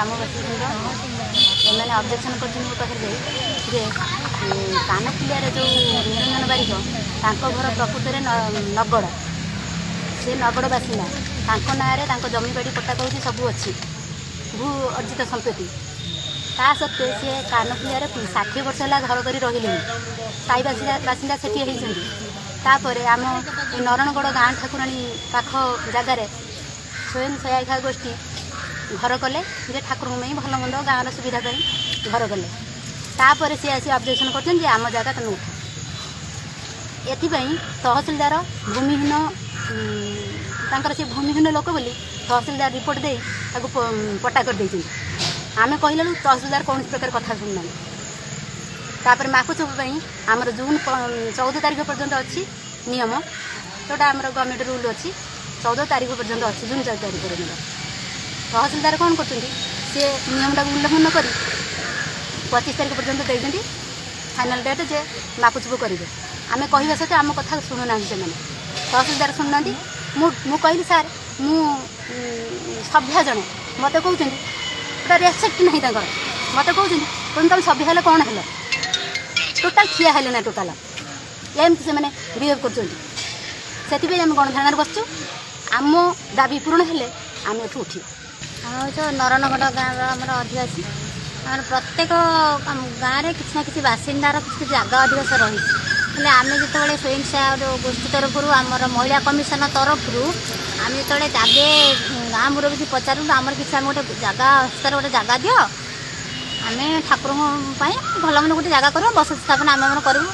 ଗ୍ରାମବାସୀ ଏମାନେ ଅବଜେକ୍ସନ୍ କରିଛନ୍ତି ମୋ ପାଖରେ ଯେ କାନଫୁଲିଆରେ ଯେଉଁ ନିରଞ୍ଜନ ବାରିକ ତାଙ୍କ ଘର ପ୍ରକୃତରେ ନଗଡ଼, ସେ ନଗଡ଼ ବାସିନ୍ଦା, ତାଙ୍କ ନାଁରେ ତାଙ୍କ ଜମିବାଡ଼ି ପଟ୍ଟା କହୁଛି ସବୁ ଅଛି, ଭୂ ଅର୍ଜିତ ସମ୍ପତ୍ତି। ତା ସତ୍ତ୍ୱେ ସେ କାନଫୁଲିଆରେ 60 ବର୍ଷ ହେଲା ଘର କରି ରହିଲେଣି, ସ୍ଥାୟୀ ବାସିନ୍ଦା ସେଠି ହେଇଛନ୍ତି। ତାପରେ ଆମ ନରଣଗଡ଼ ଗାଁ ଠାକୁରାଣୀ ପାଖ ଜାଗାରେ ସ୍ୱୟଂ ସହାୟିକା ଗୋଷ୍ଠୀ ଘର କଲେ ଯେ ଠାକୁରଙ୍କ ପାଇଁ ଭଲ ମନ୍ଦ ଗାଁର ସୁବିଧା ପାଇଁ ଘର କଲେ। ତାପରେ ସେ ଆସି ଅବଜେକ୍ସନ୍ କରୁଛନ୍ତି ଯେ ଆମ ଜାଗା ତମେ ଉଠ। ଏଥିପାଇଁ ତହସିଲଦାର ଭୂମିହୀନ, ତାଙ୍କର ସେ ଭୂମିହୀନ ଲୋକ ବୋଲି ତହସିଲଦାର ରିପୋର୍ଟ ଦେଇ ତାକୁ ପଟ୍ଟା କରିଦେଇଛନ୍ତି। ଆମେ କହିଲା ବେଳକୁ ତହସିଲଦାର କୌଣସି ପ୍ରକାର କଥା ଶୁଣୁନାହାନ୍ତି। ତାପରେ ମାପଚୁପ ପାଇଁ ଆମର ଜୁନ୍ 14 ତାରିଖ ପର୍ଯ୍ୟନ୍ତ ଅଛି ନିୟମ, ଯେଉଁଟା ଆମର ଗଭର୍ଣ୍ଣମେଣ୍ଟ ରୁଲ୍ ଅଛି, 14 ତାରିଖ ପର୍ଯ୍ୟନ୍ତ ଅଛି, ଜୁନ୍ 4 ତାରିଖ ପର୍ଯ୍ୟନ୍ତ। ତହସିଲଦାର କ'ଣ କରୁଛନ୍ତି, ସେ ନିୟମଟାକୁ ଉଲ୍ଲଂଘନ କରି 25 ତାରିଖ ପର୍ଯ୍ୟନ୍ତ ଦେଇଛନ୍ତି ଫାଇନାଲ୍ ଡେଟ୍ ଯେ ମାପଚୁପ କରିବେ। ଆମେ କହିବା ସତ୍ତ୍ୱେ ଆମ କଥା ଶୁଣୁନାହାନ୍ତି ସେମାନେ, ତହସିଲଦାର ଶୁଣୁନାହାନ୍ତି। ମୁଁ କହିଲି ସାର୍ ମୁଁ ସଭ୍ୟା ଜଣେ, ମୋତେ କହୁଛନ୍ତି ଗୋଟେ ରେସ୍ପେକ୍ଟ ନାହିଁ ତାଙ୍କର, ମୋତେ କହୁଛନ୍ତି ତୁମେ ସଭ୍ୟ ହେଲେ କ'ଣ ହେଲ, ଟୋଟାଲ୍ ଠିଆ ହେଲେ ନା ଟୋଟାଲ୍, ଏମିତି ସେମାନେ ବିହେଭ୍ କରୁଛନ୍ତି। ସେଥିପାଇଁ ଆମେ ଗଣଧାରଣାରେ ବସିଛୁ। ଆମ ଦାବି ପୂରଣ ହେଲେ ଆମେ ଏଠୁ ଉଠିବୁ। ଆମେ ହେଉଛୁ ନରଣଗଡ଼ ଗାଁର ଆମର ଅଧିବାସୀ। ଆମର ପ୍ରତ୍ୟେକ ଗାଁରେ କିଛି ନା କିଛି ବାସିନ୍ଦାର କିଛି ଜାଗା ଅଧିବାସ ରହିଛି। ହେଲେ ଆମେ ଯେତେବେଳେ ସ୍ୱୟଂ ସହାୟକ ଗୋଷ୍ଠୀ ତରଫରୁ ଆମର ମହିଳା କମିଶନ ତରଫରୁ ଆମେ ଯେତେବେଳେ ଆଗେ ଗାଁ ମୁରବି ପଚାରୁ ଆମର କିଛି ଆମେ ଗୋଟେ ଜାଗା ହସ୍ତରେ ଗୋଟେ ଜାଗା ଦିଅ, ଆମେ ଠାକୁରଙ୍କ ପାଇଁ ଭଲ ମନ୍ଦ ଗୋଟେ ଜାଗା କରିବୁ, ବସତି ସ୍ଥାପନ ଆମେ ଆମର କରିବୁ।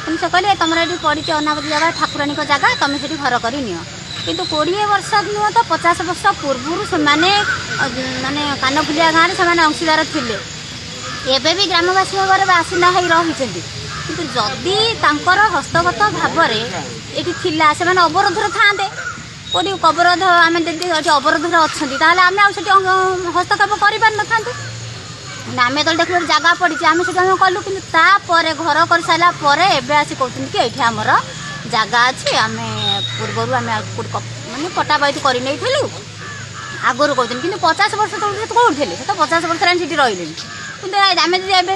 କିନ୍ତୁ ସେ କହିଲେ ତୁମର ଏଠି ପଡ଼ିଛି ଅନାବଧି ଜାଗା, ଠାକୁରାଣୀଙ୍କ ଜାଗା, ତୁମେ ସେଠି ଘର କରି ନିଅ। କିନ୍ତୁ 20 ବର୍ଷ ନୁହଁ ତ 50 ବର୍ଷ ପୂର୍ବରୁ ସେମାନେ ମାନେ କାନଫୁଲିଆ ଗାଁରେ ସେମାନେ ଅଂଶୀଦାର ଥିଲେ। ଏବେ ବି ଗ୍ରାମବାସୀ ଭାବରେ ବାସିନ୍ଦା ହୋଇ ରହିଛନ୍ତି। କିନ୍ତୁ ଯଦି ତାଙ୍କର ହସ୍ତଗତ ଭାବରେ ଏଠି ଥିଲା, ସେମାନେ ଅବରୋଧରେ ଥାନ୍ତେ, କେଉଁଠି ଅବରୋଧ ଆମେ ଯଦି ଏଠି ଅବରୋଧରେ ଅଛନ୍ତି ତାହେଲେ ଆମେ ଆଉ ସେଠି ହସ୍ତକ୍ଷେପ କରିପାରିନଥାନ୍ତୁ। ଆମେ ଯେତେବେଳେ ଦେଖିଲୁ ଜାଗା ପଡ଼ିଛି ଆମେ ସେଠି ଆମେ କଲୁ। କିନ୍ତୁ ତାପରେ ଘର କରିସାରିଲା ପରେ ଏବେ ଆସି କହୁଛନ୍ତି କି ଏଇଠି ଆମର ଜାଗା ଅଛି, ଆମେ ପୂର୍ବରୁ ଆମେ ମାନେ ପଟ୍ଟା ବାଇତି କରି ନେଇଥିଲୁ ଆଗରୁ କହୁଛନ୍ତି। କିନ୍ତୁ 50 ବର୍ଷ ତଳକୁ ସେ କେଉଁଠି ଥିଲେ, ସେ ତ 50 ବର୍ଷ ହେଲାଣି ସେଠି ରହିଲେଣି। କିନ୍ତୁ ଆମେ ଯଦି ଏବେ